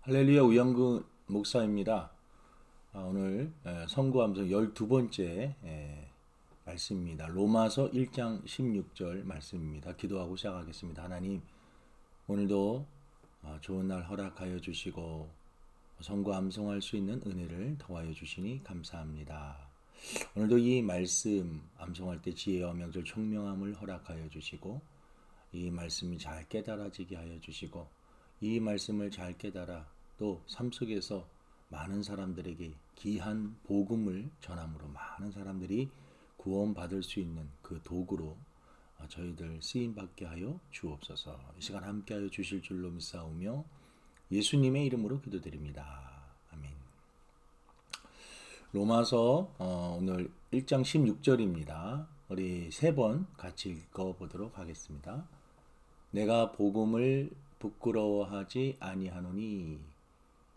할렐루야 우영근 목사입니다. 오늘 선구함성 12번째 말씀입니다. 로마서 1장 16절 말씀입니다. 기도하고 시작하겠습니다. 하나님, 오늘도 좋은 날 허락하여 주시고 선구 암송할 수 있는 은혜를 더하여 주시니 감사합니다. 오늘도 이 말씀 암송할 때 지혜와 명절 총명함을 허락하여 주시고 이 말씀이 잘 깨달아지게 하여 주시고 이 말씀을 잘 깨달아 또 삶 속에서 많은 사람들에게 귀한 복음을 전함으로 많은 사람들이 구원받을 수 있는 그 도구로 저희들 쓰임받게 하여 주옵소서. 이 시간 함께하여 주실 줄로 믿사오며 예수님의 이름으로 기도드립니다. 아멘. 로마서 오늘 1장 16절입니다. 우리 세 번 같이 읽어보도록 하겠습니다. 내가 복음을 부끄러워하지 아니하노니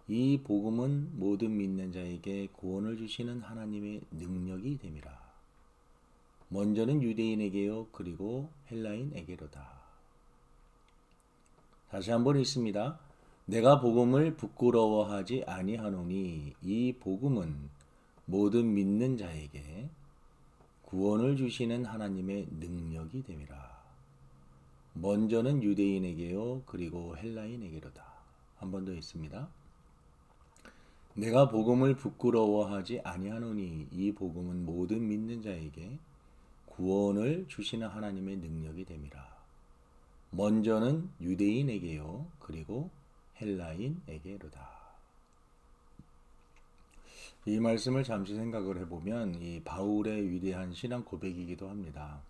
이 복음은 모든 믿는 자에게 구원을 주시는 하나님의 능력이 됨이라. 먼저는 유대인에게요 그리고 헬라인에게로다. 다시 한번 읽습니다. 내가 복음을 부끄러워하지 아니하노니 이 복음은 모든 믿는 자에게 구원을 주시는 하나님의 능력이 됨이라. 먼저는 유대인에게요 그리고 헬라인에게로다. 한 번 더 있습니다. 내가 복음을 부끄러워하지 아니하노니 이 복음은 모든 믿는 자에게 구원을 주시는 하나님의 능력이 됨이라. 먼저는 유대인에게요 그리고 헬라인에게로다. 이 말씀을 잠시 생각을 해보면 이 바울의 위대한 신앙 고백이기도 합니다.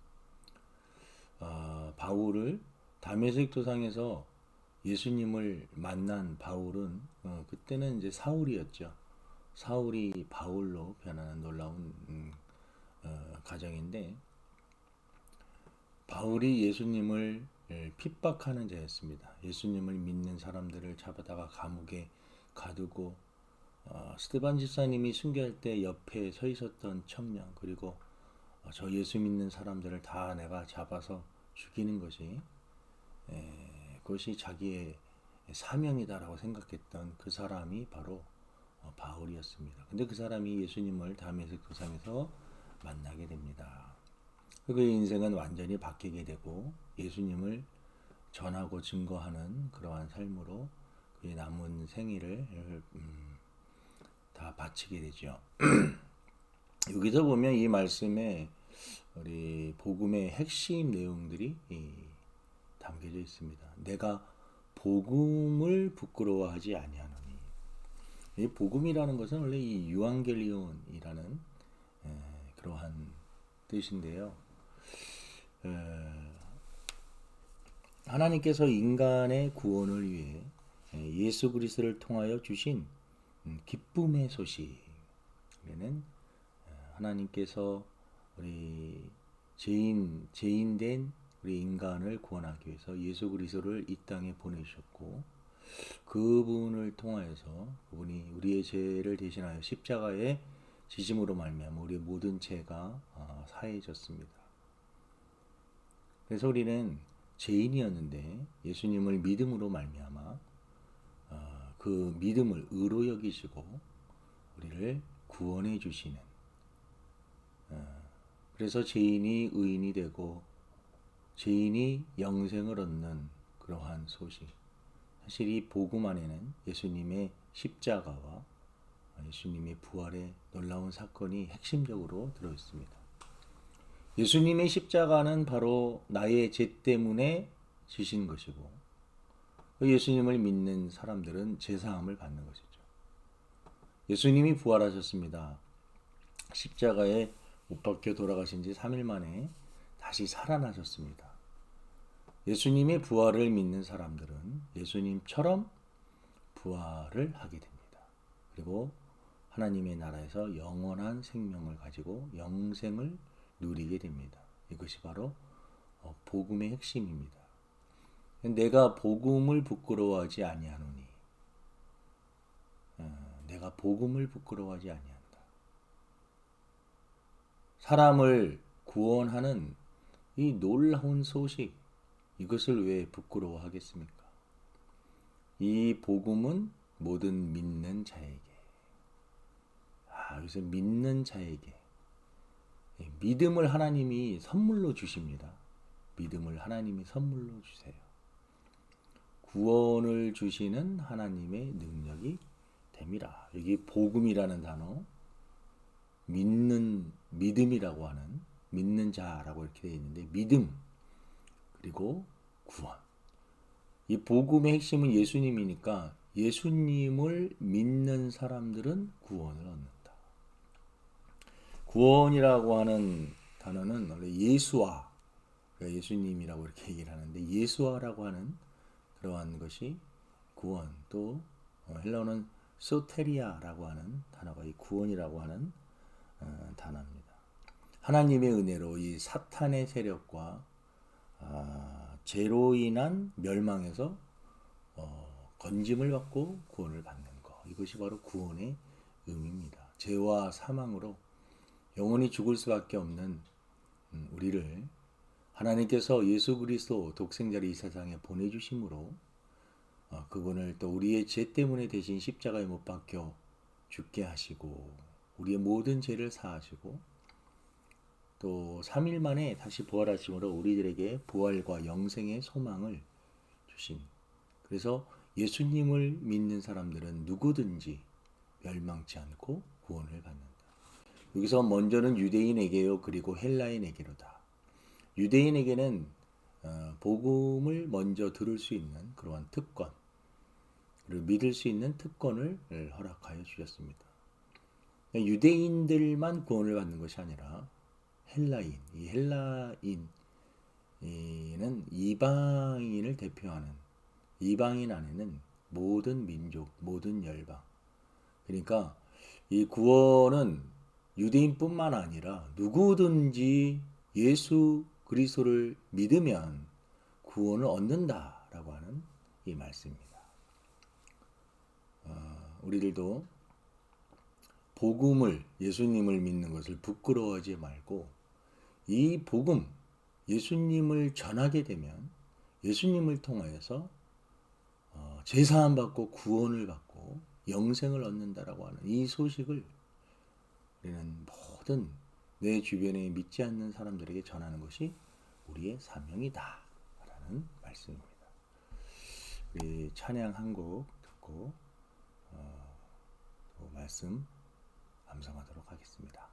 바울을 다메섹 도상에서 예수님을 만난 바울은 그때는 이제 사울이었죠. 사울이 바울로 변하는 놀라운 가정인데 바울이 예수님을 핍박하는 자였습니다. 예수님을 믿는 사람들을 잡아다가 감옥에 가두고 스데반 집사님이 순교할 때 옆에 서 있었던 청년 그리고 저 예수 믿는 사람들을 다 내가 잡아서 죽이는 것이 그것이 자기의 사명이다라고 생각했던 그 사람이 바로 바울이었습니다. 근데 그 사람이 예수님을 다메섹 도상에서 만나게 됩니다. 그의 인생은 완전히 바뀌게 되고 예수님을 전하고 증거하는 그러한 삶으로 그의 남은 생일을 다 바치게 되죠. 여기서 보면 이 말씀에 우리 복음의 핵심 내용들이 담겨져 있습니다. 내가 복음을 부끄러워하지 아니하노니. 이 복음이라는 것은 원래 이 유앙겔리온이라는 그러한 뜻인데요. 하나님께서 인간의 구원을 위해 예수 그리스도를 통하여 주신 기쁨의 소식에는 하나님께서 우리 죄인된 우리 인간을 구원하기 위해서 예수 그리스도를 이 땅에 보내주셨고 그분을 통하여서 그분이 우리의 죄를 대신하여 십자가에 지심으로 말미암아 우리의 모든 죄가 사해졌습니다. 그래서 우리는 죄인이었는데 예수님을 믿음으로 말미암아 그 믿음을 의로 여기시고 우리를 구원해 주시는 그래서 죄인이 의인이 되고 죄인이 영생을 얻는 그러한 소식. 사실 이 복음 안에는 예수님의 십자가와 예수님의 부활의 놀라운 사건이 핵심적으로 들어있습니다. 예수님의 십자가는 바로 나의 죄 때문에 지신 것이고 예수님을 믿는 사람들은 제사함을 받는 것이죠. 예수님이 부활하셨습니다. 십자가에 못 박혀 돌아가신 지 3일 만에 다시 살아나셨습니다. 예수님의 부활을 믿는 사람들은 예수님처럼 부활을 하게 됩니다. 그리고 하나님의 나라에서 영원한 생명을 가지고 영생을 누리게 됩니다. 이것이 바로 복음의 핵심입니다. 내가 복음을 부끄러워하지 아니하노니 내가 복음을 부끄러워하지 아니한다. 사람을 구원하는 이 놀라운 소식 이것을 왜 부끄러워하겠습니까? 이 복음은 모든 믿는 자에게. 여기서 믿는 자에게. 믿음을 하나님이 선물로 주십니다. 믿음을 하나님이 선물로 주세요. 구원을 주시는 하나님의 능력이 됩니다. 여기 복음이라는 단어, 믿음이라고 하는, 믿는 자라고 이렇게 되어 있는데, 믿음 그리고 구원. 이 복음의 핵심은 예수님이니까 예수님을 믿는 사람들은 구원을 얻는다. 구원이라고 하는 단어는 원래 예수와, 그러니까 예수님이라고 이렇게 얘기를 하는데, 예수와라고 하는 그러한 것이 구원, 또 헬라어는 소테리아라고 하는 단어가 이 구원이라고 하는 단어입니다. 하나님의 은혜로 이 사탄의 세력과 죄로 인한 멸망에서 건짐을 받고 구원을 받는 것, 이것이 바로 구원의 의미입니다. 죄와 사망으로 영원히 죽을 수밖에 없는 우리를 하나님께서 예수 그리스도 독생자를 이 세상에 보내주심으로 그분을 또 우리의 죄 때문에 대신 십자가에 못 박혀 죽게 하시고 우리의 모든 죄를 사하시고 또 3일 만에 다시 부활하심으로 우리들에게 부활과 영생의 소망을 주심. 그래서 예수님을 믿는 사람들은 누구든지 멸망치 않고 구원을 받는다. 여기서 먼저는 유대인에게요, 그리고 헬라인에게로다. 유대인에게는 복음을 먼저 들을 수 있는 그러한 특권, 그리고 믿을 수 있는 특권을 허락하여 주셨습니다. 유대인들만 구원을 받는 것이 아니라 헬라인, 이 헬라인은 이방인을 대표하는, 이방인 안에는 모든 민족, 모든 열방. 그러니까 이 구원은 유대인뿐만 아니라 누구든지 예수 그리스도를 믿으면 구원을 얻는다라고 하는 이 말씀입니다. 우리들도 복음을, 예수님을 믿는 것을 부끄러워하지 말고 이 복음, 예수님을 전하게 되면 예수님을 통하여서 제사함 받고 구원을 받고 영생을 얻는다라고 하는 이 소식을 우리는 모든 내 주변에 믿지 않는 사람들에게 전하는 것이 우리의 사명이다 라는 말씀입니다. 우리 찬양 한 곡 듣고 또 말씀 감상하도록 하겠습니다.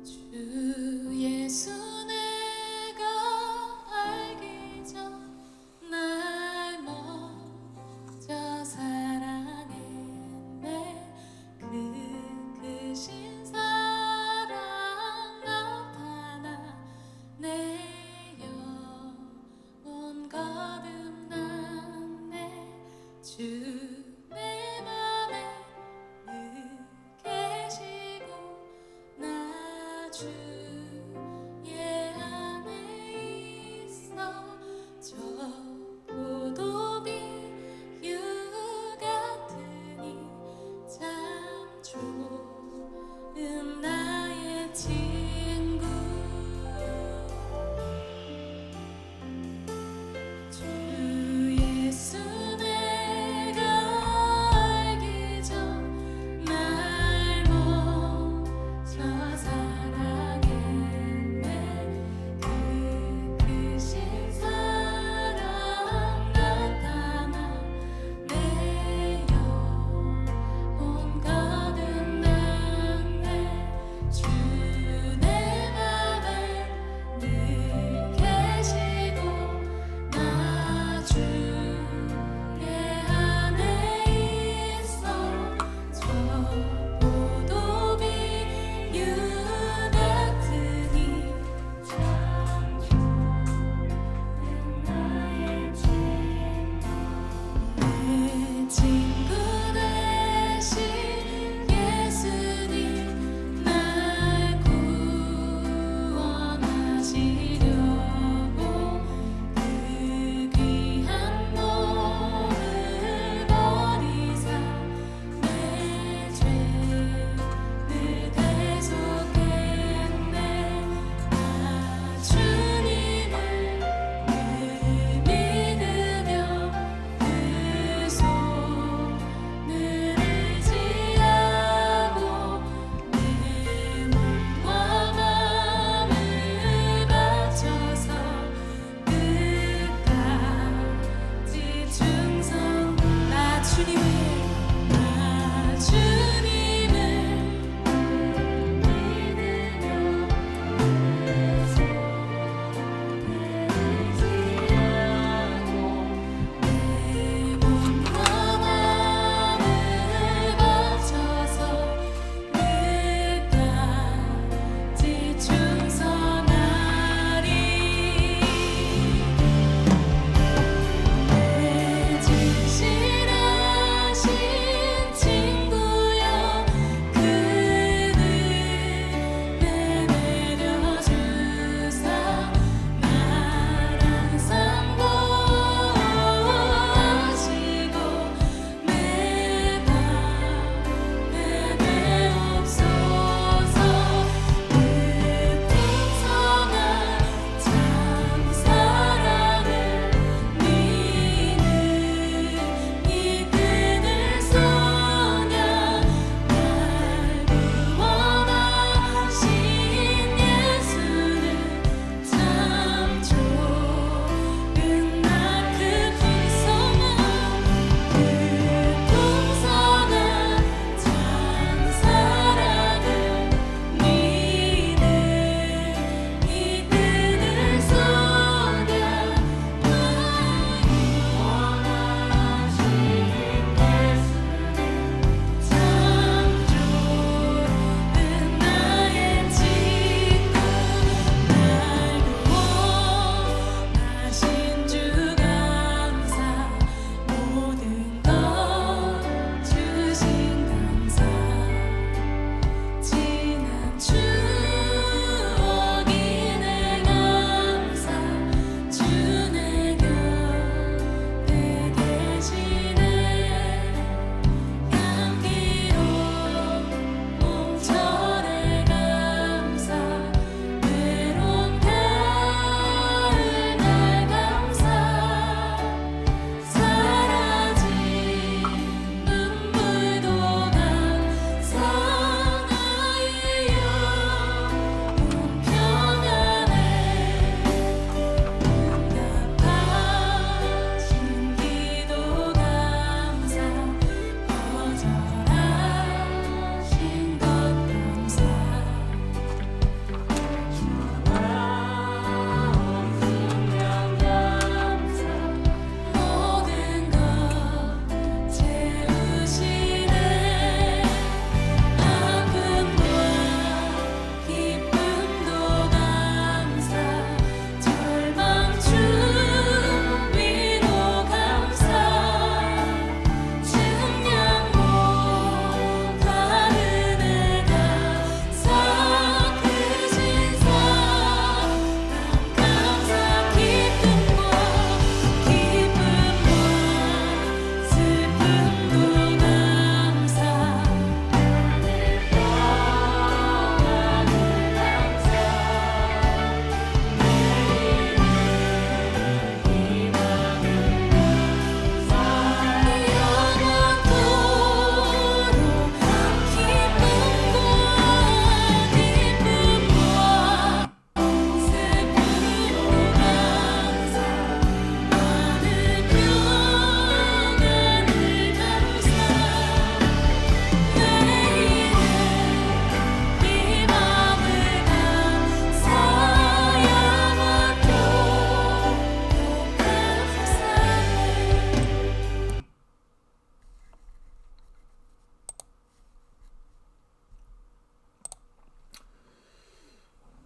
주 예수 내가 알기 전 날 먼저 사랑했네. 그 크신 사랑 나타나 내 영혼 거듭났네. 주 내 맘에 늘 계시고 나 주의 안에 있어. 저 포도비 유 같으니 참 좋은 나의 친구. 주 예수 내가 알기 전 날 먼저 사랑했네.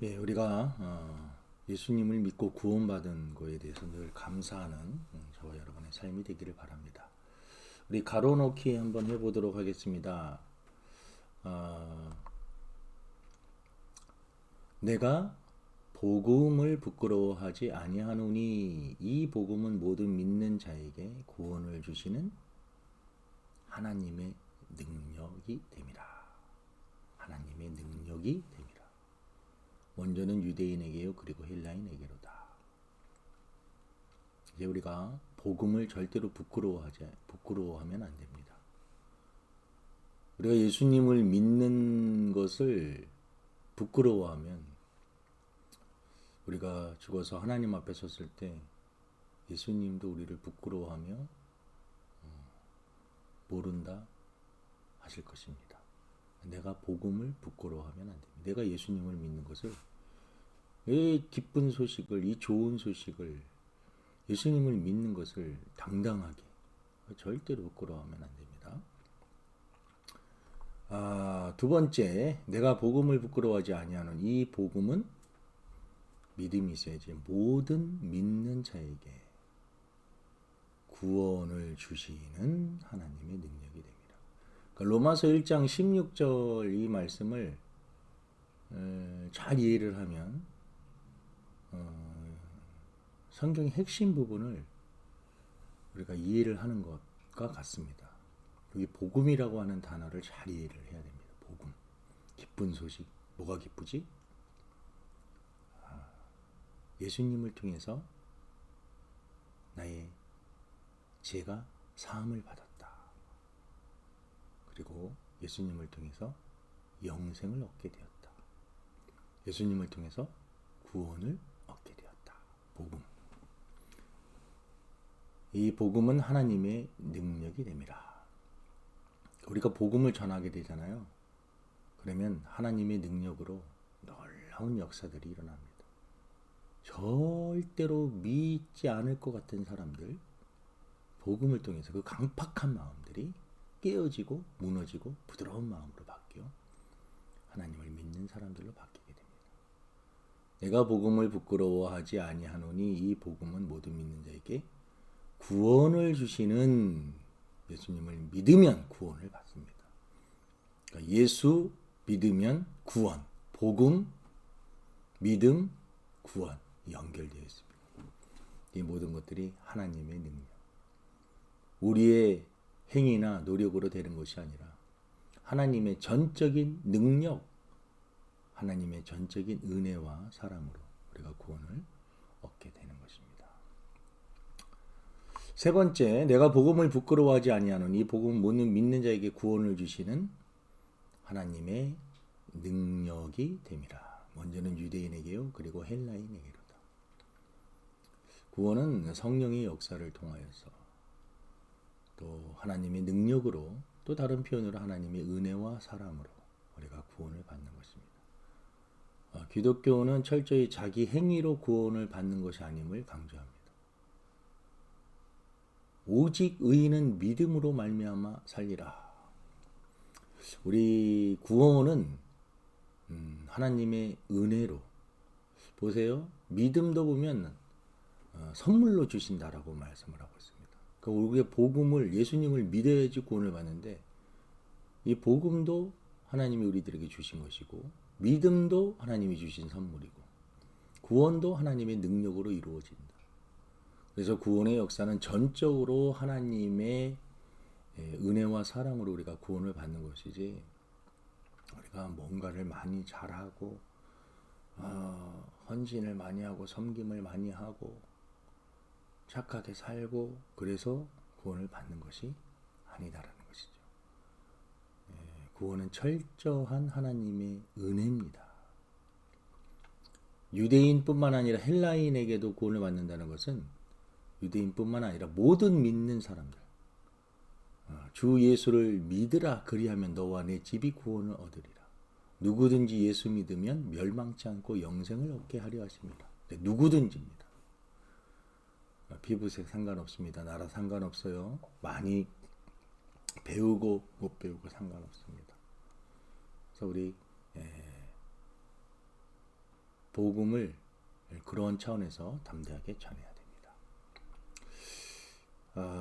예, 우리가 예수님을 믿고 구원받은 거에 대해서 늘 감사하는 저와 여러분의 삶이 되기를 바랍니다. 우리 가로놓기 한번 해보도록 하겠습니다. 내가 복음을 부끄러워하지 아니하노니 이 복음은 모든 믿는 자에게 구원을 주시는 하나님의 능력이 됨이라. 하나님의 능력이 됨이라. 먼저는 유대인에게요 그리고 헬라인에게로다. 이제 우리가 복음을 절대로 부끄러워하면 안 됩니다. 우리가 예수님을 믿는 것을 부끄러워하면 우리가 죽어서 하나님 앞에 섰을 때 예수님도 우리를 부끄러워하며 모른다 하실 것입니다. 내가 복음을 부끄러워하면 안 됩니다. 내가 예수님을 믿는 것을, 이 기쁜 소식을, 이 좋은 소식을, 예수님을 믿는 것을 당당하게 절대로 부끄러워하면 안 됩니다. 두 번째, 내가 복음을 부끄러워하지 아니하는 이 복음은 믿음이 있어야지 모든 믿는 자에게 구원을 주시는 하나님의 능력이 됩니다. 그러니까 로마서 1장 16절 이 말씀을 잘 이해를 하면 성경의 핵심 부분을 우리가 이해를 하는 것과 같습니다. 여기 복음이라고 하는 단어를 잘 이해를 해야 됩니다. 복음, 기쁜 소식. 뭐가 기쁘지? 예수님을 통해서 나의 죄가 사함을 받았다. 그리고 예수님을 통해서 영생을 얻게 되었다. 예수님을 통해서 구원을 얻게 되었다. 복음. 이 복음은 하나님의 능력이 됩니다. 우리가 복음을 전하게 되잖아요. 그러면 하나님의 능력으로 놀라운 역사들이 일어납니다. 절대로 믿지 않을 것 같은 사람들, 복음을 통해서 그 강팍한 마음들이 깨어지고 무너지고 부드러운 마음으로 바뀌어 하나님을 믿는 사람들로 바뀌게 됩니다. 내가 복음을 부끄러워하지 아니하노니 이 복음은 모든 믿는 자에게 구원을 주시는, 예수님을 믿으면 구원을 받습니다. 그러니까 예수 믿으면 구원, 복음, 믿음, 구원 연결되어 있습니다. 이 모든 것들이 하나님의 능력, 우리의 행위나 노력으로 되는 것이 아니라 하나님의 전적인 능력, 하나님의 전적인 은혜와 사랑으로 우리가 구원을 얻게 되는 것입니다. 세 번째, 내가 복음을 부끄러워하지 아니하노니 이 복음은 모든 믿는 자에게 구원을 주시는 하나님의 능력이 됨이라. 먼저는 유대인에게요 그리고 헬라인에게로다. 구원은 성령의 역사를 통하여서, 또 하나님의 능력으로, 또 다른 표현으로 하나님의 은혜와 사랑으로 우리가 구원을 받는 것입니다. 기독교는 철저히 자기 행위로 구원을 받는 것이 아님을 강조합니다. 오직 의인은 믿음으로 말미암아 살리라. 우리 구원은 하나님의 은혜로, 보세요. 믿음도 보면 선물로 주신다라고 말씀을 하고 있습니다. 그러니까 우리의 복음을, 예수님을 믿어야지 구원을 받는데, 이 복음도 하나님이 우리들에게 주신 것이고, 믿음도 하나님이 주신 선물이고, 구원도 하나님의 능력으로 이루어진다. 그래서 구원의 역사는 전적으로 하나님의 은혜와 사랑으로 우리가 구원을 받는 것이지, 우리가 뭔가를 많이 잘하고 헌신을 많이 하고 섬김을 많이 하고 착하게 살고 그래서 구원을 받는 것이 아니다라는 것이죠. 구원은 철저한 하나님의 은혜입니다. 유대인뿐만 아니라 헬라인에게도 구원을 받는다는 것은 유대인뿐만 아니라 모든 믿는 사람들, 주 예수를 믿으라 그리하면 너와 내 집이 구원을 얻으리라. 누구든지 예수 믿으면 멸망치 않고 영생을 얻게 하려 하십니다. 누구든지입니다. 피부색 상관없습니다. 나라 상관없어요. 많이 배우고 못 배우고 상관없습니다. 그래서 우리 복음을 그런 차원에서 담대하게 전해야 됩니다.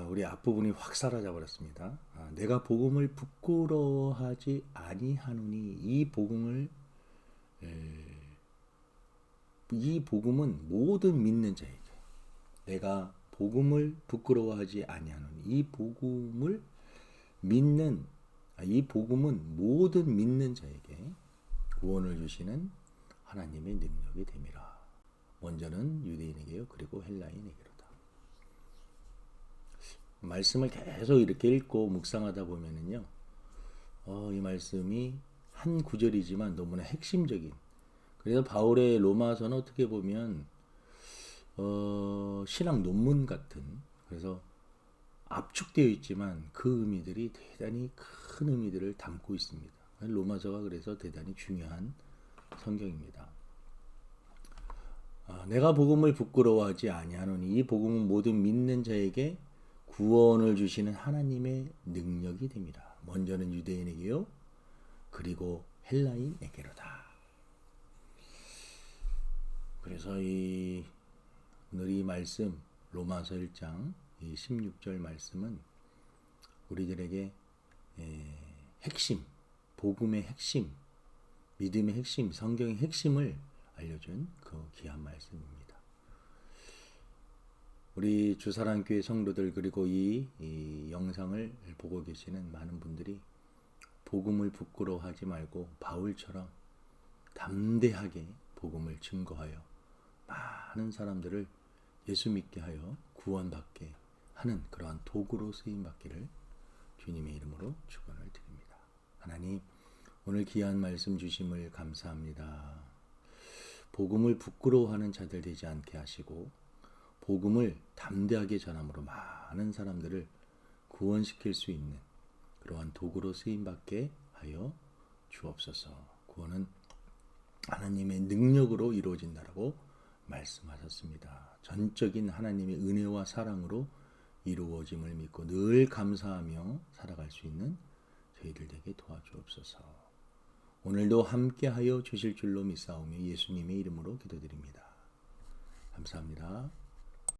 우리 앞부분이 확 사라져 버렸습니다. 내가 복음을 부끄러워하지 아니하노니 이 복음은 모든 믿는 자에게 내가 복음을 부끄러워하지 아니하노니 이 복음은 모든 믿는 자에게 구원을 주시는 하나님의 능력이 됨이라. 먼저는 유대인에게요, 그리고 헬라인에게로다. 말씀을 계속 이렇게 읽고 묵상하다 보면은요, 이 말씀이 한 구절이지만 너무나 핵심적인. 그래서 바울의 로마서는 어떻게 보면 신학 논문 같은, 그래서 압축되어 있지만 그 의미들이 대단히 큰 의미들을 담고 있습니다. 로마서가 그래서 대단히 중요한 성경입니다. 내가 복음을 부끄러워하지 아니하노니 이 복음은 모든 믿는 자에게 구원을 주시는 하나님의 능력이 됩니다. 먼저는 유대인에게요, 그리고 헬라인에게로다. 그래서 오늘 이 말씀 로마서 1장 16절 말씀은 우리들에게 핵심, 복음의 핵심, 믿음의 핵심, 성경의 핵심을 알려준 그 귀한 말씀입니다. 우리 주사랑교회 성도들 그리고 이 영상을 보고 계시는 많은 분들이 복음을 부끄러워하지 말고 바울처럼 담대하게 복음을 증거하여 많은 사람들을 예수 믿게 하여 구원받게 하는 그러한 도구로 쓰임받기를 주님의 이름으로 축원을 드립니다. 하나님, 오늘 귀한 말씀 주심을 감사합니다. 복음을 부끄러워하는 자들 되지 않게 하시고 복음을 담대하게 전함으로 많은 사람들을 구원시킬 수 있는 그러한 도구로 쓰임받게 하여 주옵소서. 구원은 하나님의 능력으로 이루어진다라고 말씀하셨습니다. 전적인 하나님의 은혜와 사랑으로 이루어짐을 믿고 늘 감사하며 살아갈 수 있는 저희들 되게 도와주옵소서. 오늘도 함께하여 주실 줄로 믿사오며 예수님의 이름으로 기도드립니다. 감사합니다.